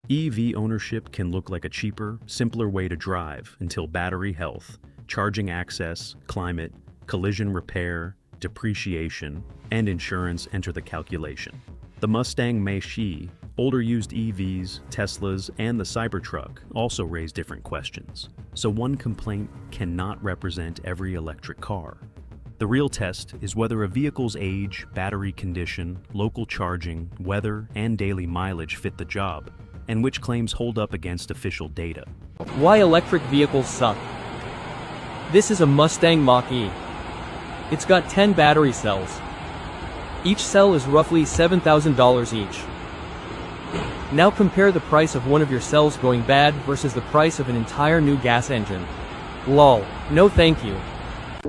EV ownership can look like a cheaper, simpler way to drive until battery health, charging access, climate, collision repair, depreciation, and insurance enter the calculation. The Mustang Mach-E, older used EVs, Teslas, and the Cybertruck also raise different questions. So one complaint cannot represent every electric car. The real test is whether a vehicle's age, battery condition, local charging, weather, and daily mileage fit the job, and which claims hold up against official data. Why electric vehicles suck. This is a Mustang Mach-E. It's got 10 battery cells. Each cell is roughly $7,000 each. Now compare the price of one of your cells going bad versus the price of an entire new gas engine. Lol. No thank you.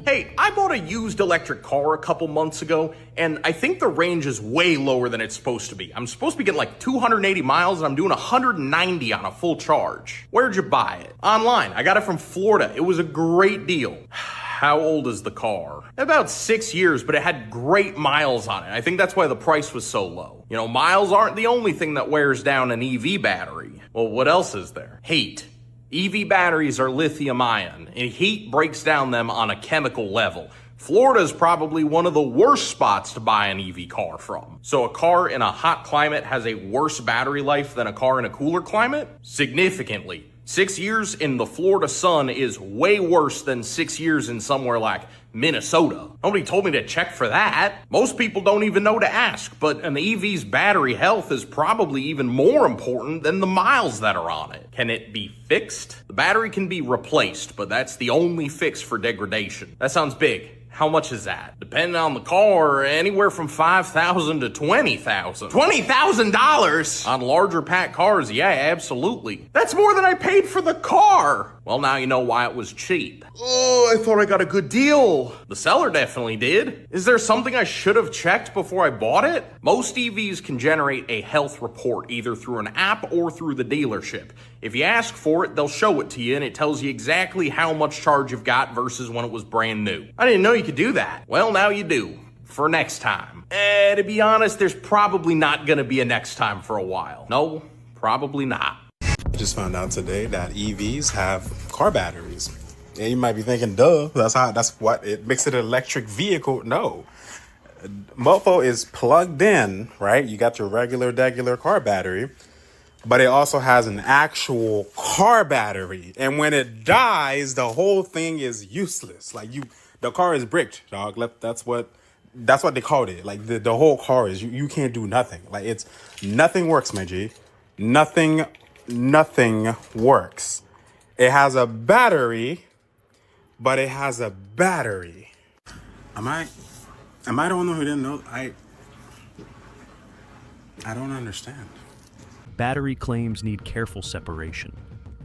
Hey, I bought a used electric car a couple months ago, and I think the range is way lower than it's supposed to be. I'm supposed to be getting like 280 miles, and I'm doing 190 on a full charge. Where'd you buy it? Online. I got it from Florida. It was a great deal. How old is the car? About 6 years, but it had great miles on it. I think that's why the price was so low. You know, miles aren't the only thing that wears down an EV battery. Well, what else is there? Heat. EV batteries are lithium ion, and heat breaks down them on a chemical level. Florida is probably one of the worst spots to buy an EV car from. So a car in a hot climate has a worse battery life than a car in a cooler climate? Significantly. 6 years in the Florida sun is way worse than 6 years in somewhere like Minnesota. Nobody told me to check for that. Most people don't even know to ask, but an EV's battery health is probably even more important than the miles that are on it. Can it be fixed? The battery can be replaced, but that's the only fix for degradation. That sounds big. How much is that? Depending on the car, anywhere from $5,000 to $20,000. $20,000? On larger pack cars, yeah, absolutely. That's more than I paid for the car. Well, now you know why it was cheap. Oh, I thought I got a good deal. The seller definitely did. Is there something I should have checked before I bought it? Most EVs can generate a health report either through an app or through the dealership. If you ask for it, they'll show it to you and it tells you exactly how much charge you've got versus when it was brand new. I didn't know you could do that. Well, now you do. For next time. To be honest, there's probably not gonna be a next time for a while. No, probably not. I just found out today that EVs have car batteries. And you might be thinking, duh, that's what it makes it an electric vehicle. No. Mofo is plugged in, right? You got your regular car battery, but it also has an actual car battery. And when it dies, the whole thing is useless. Like the car is bricked, dog. That's what they called it. Like the whole car is, you can't do nothing. Like nothing works, my G. Nothing works. It has a battery, but it has a battery. Am I the one who didn't know? I don't understand. Battery claims need careful separation.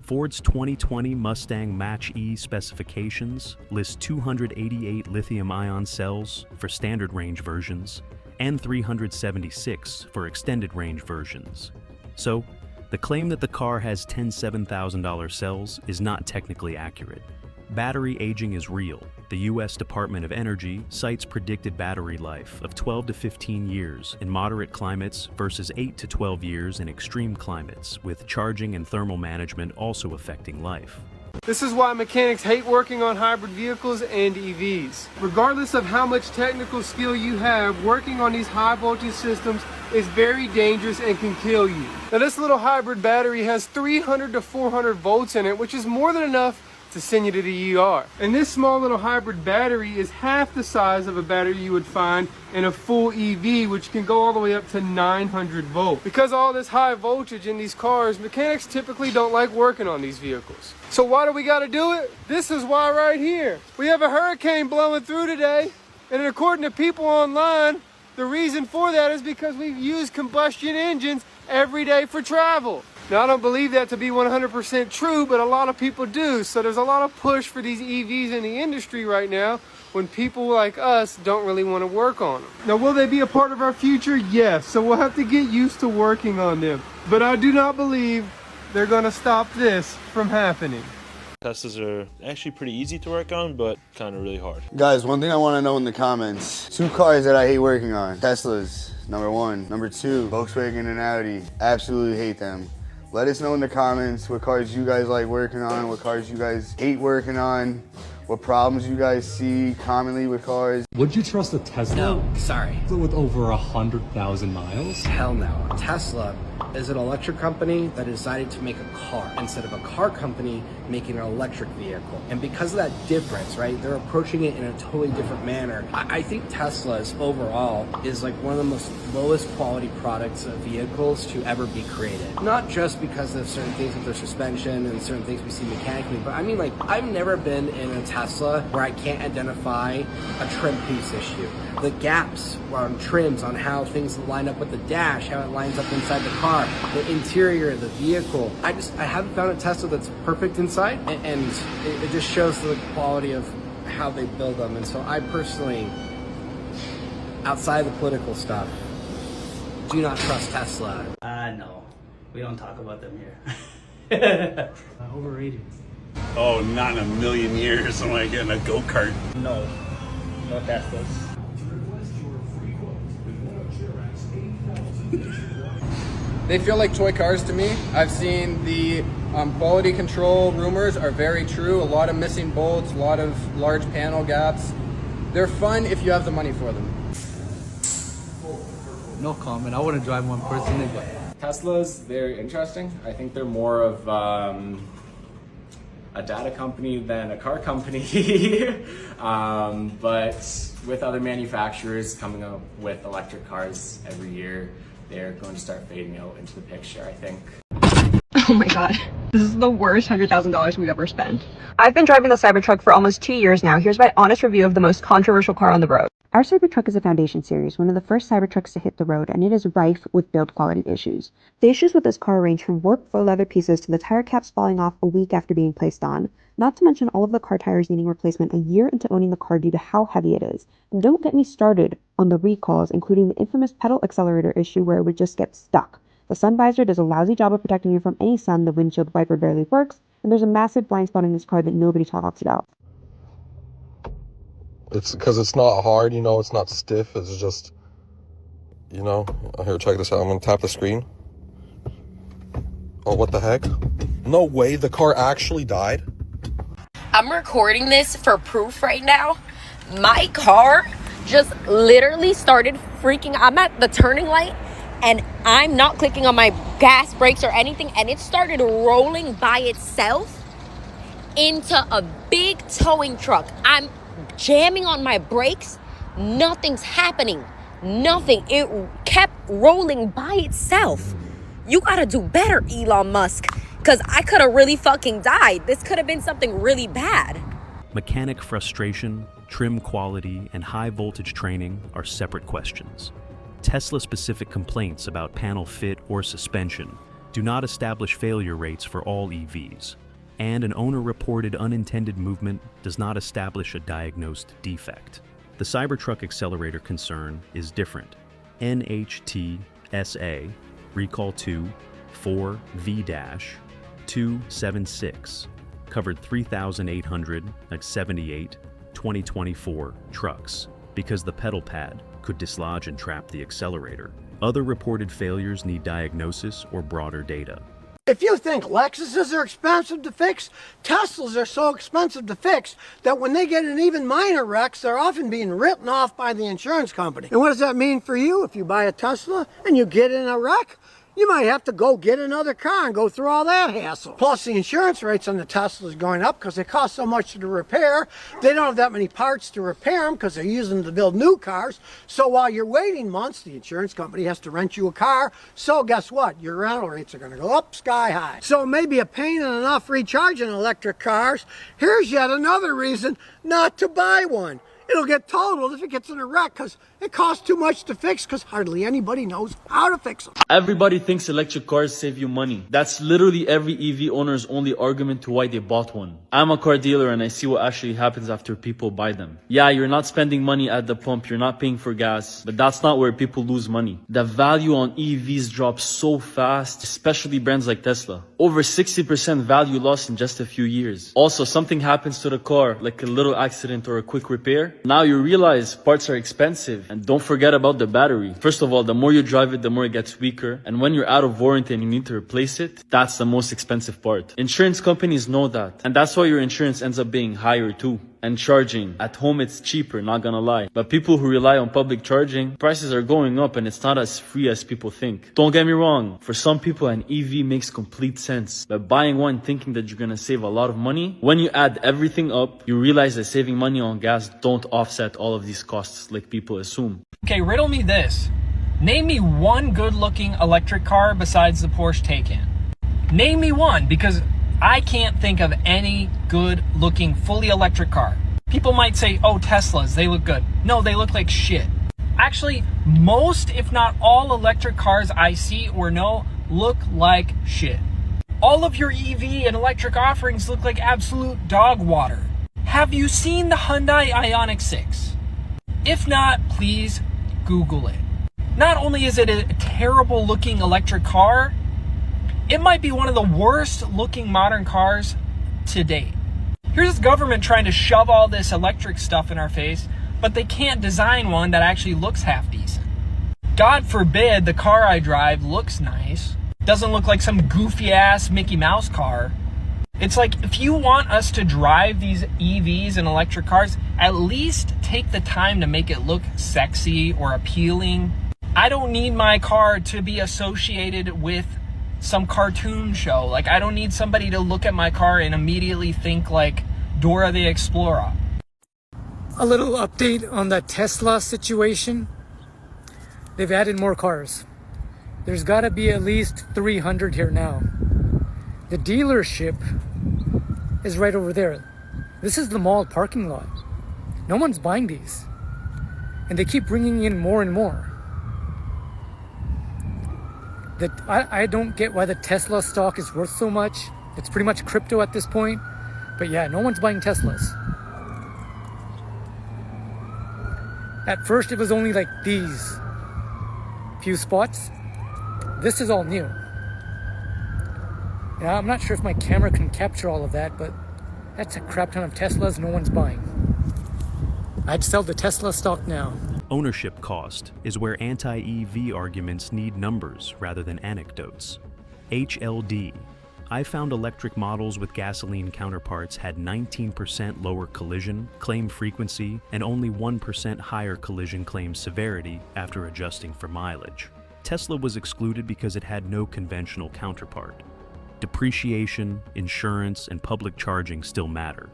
Ford's 2020 Mustang Mach-E specifications list 288 lithium-ion cells for standard range versions and 376 for extended range versions. So, the claim that the car has 10 $7,000 cells is not technically accurate. Battery aging is real. The U.S. Department of Energy cites predicted battery life of 12 to 15 years in moderate climates versus 8 to 12 years in extreme climates, with charging and thermal management also affecting life. This is why mechanics hate working on hybrid vehicles and EVs. Regardless of how much technical skill you have, working on these high voltage systems is very dangerous and can kill you. Now this little hybrid battery has 300 to 400 volts in it, which is more than enough to send you to the ER. And this small little hybrid battery is half the size of a battery you would find in a full EV, which can go all the way up to 900 volts. Because of all this high voltage in these cars, mechanics typically don't like working on these vehicles. So why do we gotta do it? This is why right here. We have a hurricane blowing through today, and according to people online, the reason for that is because we've used combustion engines every day for travel. Now, I don't believe that to be 100% true, but a lot of people do. So there's a lot of push for these EVs in the industry right now when people like us don't really want to work on them. Now, will they be a part of our future? Yes. So we'll have to get used to working on them. But I do not believe they're going to stop this from happening. Teslas are actually pretty easy to work on, but kind of really hard. Guys, one thing I want to know in the comments. 2 cars that I hate working on. Teslas, number 1. Number 2, Volkswagen and Audi. Absolutely hate them. Let us know in the comments what cars you guys like working on, what cars you guys hate working on, what problems you guys see commonly with cars. Would you trust a Tesla? No, sorry. With over 100,000 miles? Hell no. Tesla is an electric company that decided to make a car instead of a car company making an electric vehicle. And because of that difference, right, they're approaching it in a totally different manner. I think Tesla's overall is like one of the most lowest quality products of vehicles to ever be created. Not just because of certain things with their suspension and certain things we see mechanically, but I mean, like, I've never been in a Tesla where I can't identify a trim piece issue. The gaps on trims, on how things line up with the dash, how it lines up inside the car, the interior of the vehicle. I haven't found a Tesla that's perfect inside, and it just shows the quality of how they build them. And so I personally, outside the political stuff, do not trust Tesla. No, we don't talk about them here. Overrated. Oh, not in a million years am I getting a go-kart. No Teslas. They feel like toy cars to me. I've seen the quality control rumors are very true. A lot of missing bolts, a lot of large panel gaps. They're fun if you have the money for them. No comment. I wouldn't drive one personally, but Teslas, they're interesting. I think they're more of a data company than a car company. But with other manufacturers coming up with electric cars every year, they're going to start fading out into the picture, I think. Oh my god, this is the worst $100,000 we've ever spent. I've been driving the Cybertruck for almost 2 years now. Here's my honest review of the most controversial car on the road. Our Cybertruck is a Foundation series, one of the first Cybertrucks to hit the road, and it is rife with build quality issues. The issues with this car range from warped faux leather pieces to the tire caps falling off a week after being placed on, not to mention all of the car tires needing replacement a year into owning the car due to how heavy it is. And don't get me started on the recalls, including the infamous pedal accelerator issue where it would just get stuck. The sun visor does a lousy job of protecting you from any sun, the windshield wiper barely works, and there's a massive blind spot in this car that nobody talks about. It's because it's not hard, you know, it's not stiff, it's just, you know, here, check this out, I'm gonna tap the screen. Oh, what the heck? No way, the car actually died? I'm recording this for proof right now. My car just literally started freaking. I'm at the turning light and I'm not clicking on my gas brakes or anything, and it started rolling by itself into a big towing truck. I'm jamming on my brakes, nothing's happening, nothing. It kept rolling by itself. You gotta do better, Elon Musk, because I could have really fucking died. This could have been something really bad. Mechanic frustration, trim quality, and high voltage training are separate questions. Tesla-specific complaints about panel fit or suspension do not establish failure rates for all EVs, and an owner-reported unintended movement does not establish a diagnosed defect. The Cybertruck accelerator concern is different. NHTSA Recall 2 4V-276 covered 3,878 2024 trucks because the pedal pad could dislodge and trap the accelerator. Other reported failures need diagnosis or broader data. If you think Lexuses are expensive to fix, Teslas are so expensive to fix that when they get in even minor wrecks, they're often being written off by the insurance company. And what does that mean for you? If you buy a Tesla and you get in a wreck, you might have to go get another car and go through all that hassle. Plus, the insurance rates on the Tesla is going up because they cost so much to repair. They don't have that many parts to repair them because they're using them to build new cars. So while you're waiting months, the insurance company has to rent you a car. So guess what? Your rental rates are going to go up sky high. So maybe a pain in enough recharging electric cars. Here's yet another reason not to buy one. It'll get totaled if it gets in a wreck because it costs too much to fix because hardly anybody knows how to fix them. Everybody thinks electric cars save you money. That's literally every EV owner's only argument to why they bought one. I'm a car dealer and I see what actually happens after people buy them. Yeah, you're not spending money at the pump, you're not paying for gas, but that's not where people lose money. The value on EVs drops so fast, especially brands like Tesla. Over 60% value lost in just a few years. Also, something happens to the car, like a little accident or a quick repair, Now you realize parts are expensive, and don't forget about the battery. First of all, the more you drive it, the more it gets weaker. And when you're out of warranty and you need to replace it, that's the most expensive part. Insurance companies know that. And that's why your insurance ends up being higher too. And charging. At home it's cheaper, not gonna lie. But people who rely on public charging, prices are going up and it's not as free as people think. Don't get me wrong, for some people an EV makes complete sense. But buying one thinking that you're gonna save a lot of money, when you add everything up, you realize that saving money on gas don't offset all of these costs like people assume. Okay, riddle me this. Name me one good-looking electric car besides the Porsche Taycan. Name me one, because I can't think of any good-looking, fully electric car. People might say, oh, Teslas, they look good. No, they look like shit. Actually, most, if not all, electric cars I see or know look like shit. All of your EV and electric offerings look like absolute dog water. Have you seen the Hyundai Ioniq 6? If not, please Google it. Not only is it a terrible looking electric car, it might be one of the worst looking modern cars to date. Here's the government trying to shove all this electric stuff in our face, but they can't design one that actually looks half decent. God forbid the car I drive looks nice, doesn't look like some goofy ass Mickey Mouse car. It's like, if you want us to drive these EVs and electric cars, at least take the time to make it look sexy or appealing. I don't need my car to be associated with some cartoon show. Like, I don't need somebody to look at my car and immediately think like Dora the Explorer. A little update on the Tesla situation. They've added more cars. There's got to be at least 300 here now. The dealership is right over there. This is the mall parking lot. No one's buying these. And they keep bringing in more and more. I don't get why the Tesla stock is worth so much. It's pretty much crypto at this point. But yeah, no one's buying Teslas. At first it was only like these few spots. This is all new. Yeah, I'm not sure if my camera can capture all of that, but that's a crap ton of Teslas no one's buying. I'd sell the Tesla stock now. Ownership cost is where anti-EV arguments need numbers rather than anecdotes. HLD. I found electric models with gasoline counterparts had 19% lower collision claim frequency and only 1% higher collision claim severity after adjusting for mileage. Tesla was excluded because it had no conventional counterpart. Depreciation, insurance, and public charging still matter,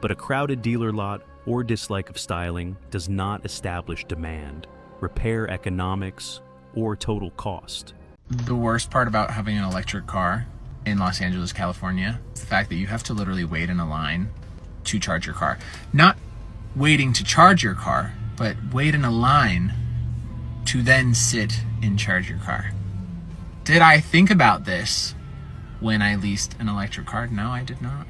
but a crowded dealer lot or dislike of styling does not establish demand, repair economics, or total cost. The worst part about having an electric car in Los Angeles, California, is the fact that you have to literally wait in a line to charge your car. Not waiting to charge your car, but wait in a line to then sit and charge your car. Did I think about this when I leased an electric car? No, I did not.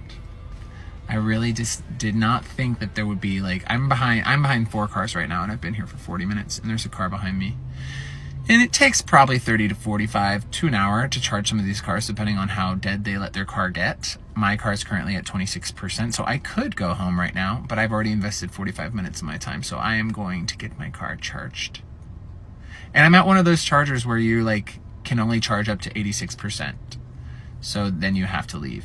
I really just did not think that there would be like, I'm behind 4 cars right now and I've been here for 40 minutes and there's a car behind me. And it takes probably 30 to 45 to an hour to charge some of these cars depending on how dead they let their car get. My car is currently at 26%, so I could go home right now, but I've already invested 45 minutes of my time, so I am going to get my car charged. And I'm at one of those chargers where you like can only charge up to 86%. So then you have to leave.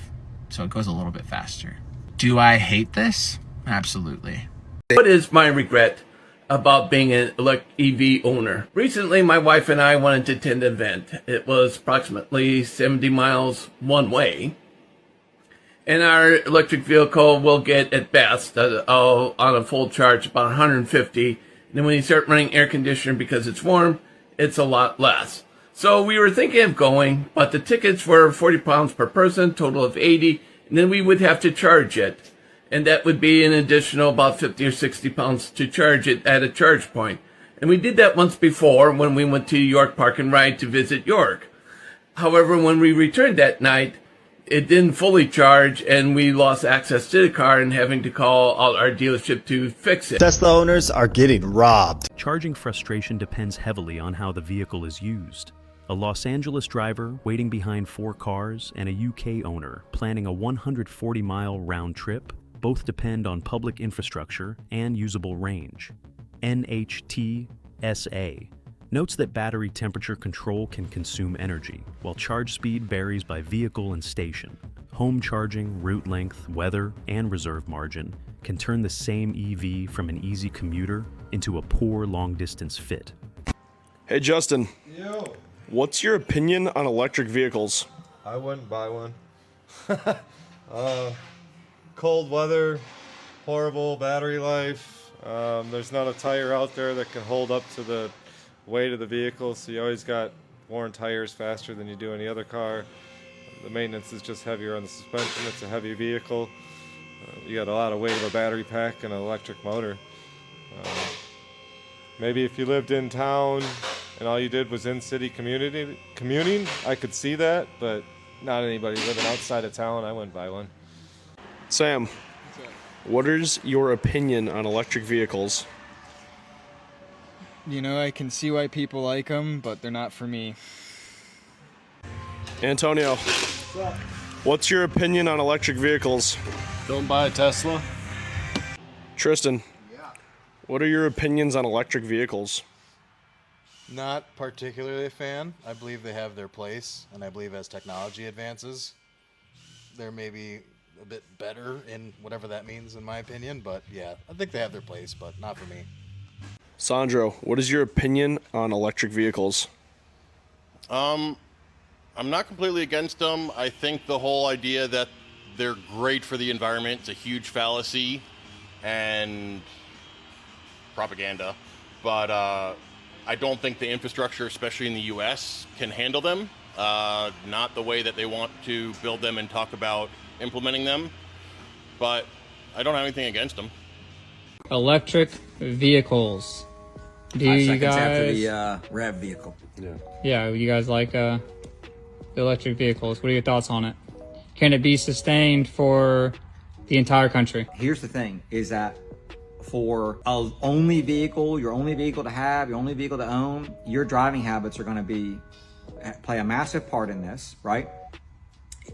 So it goes a little bit faster. Do I hate this? Absolutely. What is my regret about being an EV owner? Recently, my wife and I wanted to attend an event. It was approximately 70 miles one way. And our electric vehicle will get, at best, on a full charge, about 150. And then when you start running air conditioner because it's warm, it's a lot less. So we were thinking of going, but the tickets were 40 pounds per person, total of 80. And then we would have to charge it. And that would be an additional about 50 or 60 pounds to charge it at a charge point. And we did that once before when we went to York Park and Ride to visit York. However, when we returned that night, it didn't fully charge and we lost access to the car and having to call our dealership to fix it. Tesla owners are getting robbed. Charging frustration depends heavily on how the vehicle is used. A Los Angeles driver waiting behind 4 cars and a UK owner planning a 140-mile round trip both depend on public infrastructure and usable range. NHTSA notes that battery temperature control can consume energy, while charge speed varies by vehicle and station. Home charging, route length, weather, and reserve margin can turn the same EV from an easy commuter into a poor long-distance fit. Hey Justin, Yo. What's your opinion on electric vehicles? I wouldn't buy one. Cold weather, horrible battery life. There's not a tire out there that can hold up to the weight of the vehicle, so you always got worn tires faster than you do any other car. The maintenance is just heavier on the suspension. It's a heavy vehicle. You got a lot of weight of a battery pack and an electric motor. Maybe if you lived in town and all you did was in-city commuting, I could see that, but not anybody living outside of town, I wouldn't buy one. Sam, what is your opinion on electric vehicles? You know, I can see why people like them, but they're not for me. Antonio, what's your opinion on electric vehicles? Don't buy a Tesla. Tristan, what are your opinions on electric vehicles? Not particularly a fan. I believe they have their place, and I believe as technology advances, they're maybe a bit better in whatever that means, in my opinion. But yeah, I think they have their place, but not for me. Sandro, what is your opinion on electric vehicles? I'm not completely against them. I think the whole idea that they're great for the environment is a huge fallacy and propaganda. But I don't think the infrastructure, especially in the U.S., can handle them. Not the way that they want to build them and talk about implementing them. But I don't have anything against them. Electric vehicles. Do you guys? After the REV vehicle. Yeah, you guys like the electric vehicles? What are your thoughts on it? Can it be sustained for the entire country? Here's the thing: is that for a only vehicle, your only vehicle to have, your only vehicle to own, your driving habits are going to play a massive part in this, right?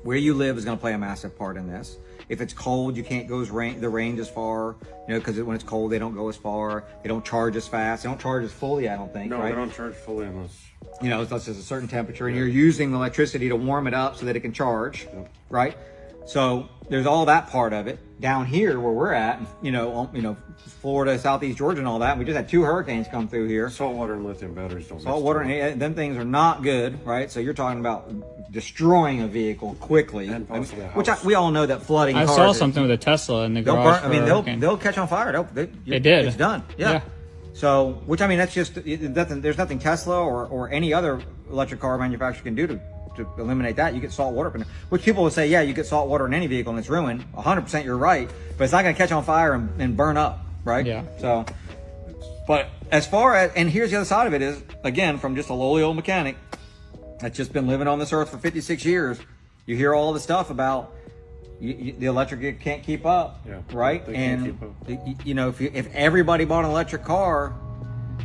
Where you live is going to play a massive part in this. If it's cold, you can't go the range as far, you know, because when it's cold, they don't go as far. They don't charge as fast. They don't charge as fully, I don't think, No, right? they don't charge fully unless... You know, unless there's a certain temperature, and you're using the electricity to warm it up so that it can charge, right? So there's all that part of it. Down here where we're at, you know, Florida, Southeast Georgia and all that, we just had 2 hurricanes come through here. Saltwater and lithium batteries don't Saltwater, and them things are not good, right? So you're talking about destroying a vehicle quickly, we all know that flooding I cars saw something with a Tesla in the garage. They'll catch on fire. They did. It's done. Yeah. So, that's just, there's nothing Tesla or any other electric car manufacturer can do to eliminate that. You get salt water up in there, which people would say, yeah, you get salt water in any vehicle and it's ruined. 100% you're right, but it's not going to catch on fire and burn up, right? Yeah. So, but as far as, and here's the other side of it is, again, from just a lowly old mechanic that's just been living on this earth for 56 years, you hear all the stuff about the electric can't keep up, right? They can't keep up. You know, if everybody bought an electric car,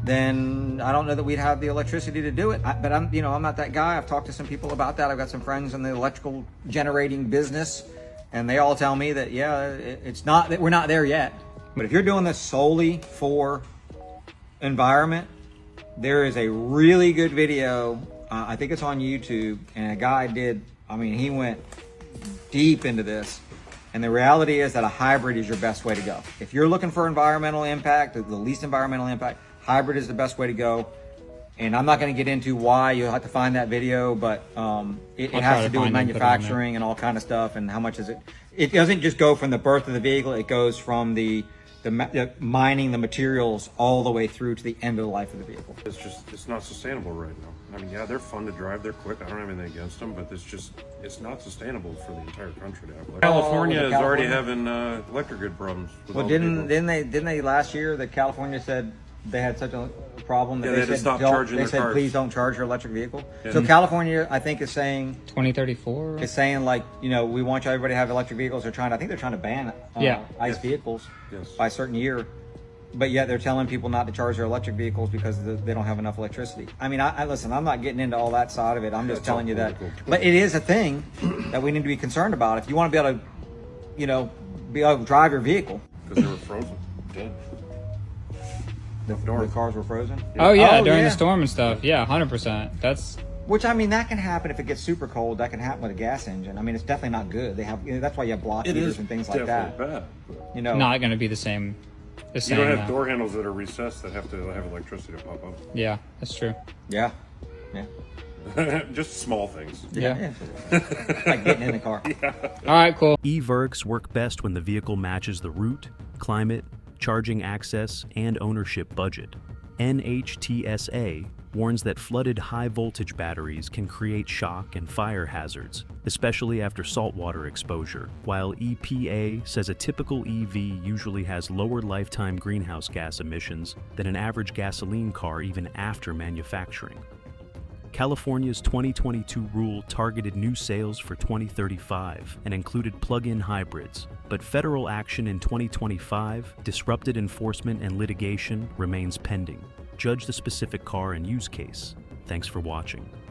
then I don't know that we'd have the electricity to do it. But I'm not that guy. I've talked to some people about that. I've got some friends in the electrical generating business, and they all tell me that it's not that we're not there yet. But if you're doing this solely for environment, there is a really good video. I think it's on YouTube, and a guy he went deep into this. And the reality is that a hybrid is your best way to go. If you're looking for environmental impact, the least environmental impact, hybrid is the best way to go. And I'm not going to get into why. You'll have to find that video, but it has to do with manufacturing and all kind of stuff. And how much is it? It doesn't just go from the birth of the vehicle. It goes from the mining the materials all the way through to the end of the life of the vehicle. It's not sustainable right now. I mean, yeah, they're fun to drive, they're quick, I don't have anything against them, but it's not sustainable for the entire country to have. California is already having electric grid problems. Well, didn't they last year that California said they had such a problem that they said please don't charge your electric vehicle. Yeah. So California, I think, is saying 2034. It's saying we want everybody to have electric vehicles. I think they're trying to ban ICE vehicles by a certain year, but yet they're telling people not to charge their electric vehicles because they don't have enough electricity. I mean, I listen. I'm not getting into all that side of it. I'm just telling you that. But it is a thing that we need to be concerned about. If you want to be able to, be able to drive your vehicle. Because they were frozen, dead. The cars were frozen? Oh yeah, during the storm and stuff. Yeah, 100%. That's... Which, I mean, that can happen if it gets super cold. That can happen with a gas engine. I mean, it's definitely not good. They have, that's why you have block heaters and things like that. Bad. You know, not going to be the same. You don't have door handles that are recessed that have to have electricity to pop up. Yeah, that's true. Yeah. Just small things. Yeah. Like getting in the car. Yeah. All right, cool. E-Verks work best when the vehicle matches the route, climate, charging access, and ownership budget. NHTSA warns that flooded high-voltage batteries can create shock and fire hazards, especially after saltwater exposure, while EPA says a typical EV usually has lower lifetime greenhouse gas emissions than an average gasoline car even after manufacturing. California's 2022 rule targeted new sales for 2035 and included plug-in hybrids, but federal action in 2025, disrupted enforcement and litigation remains pending. Judge the specific car and use case. Thanks for watching.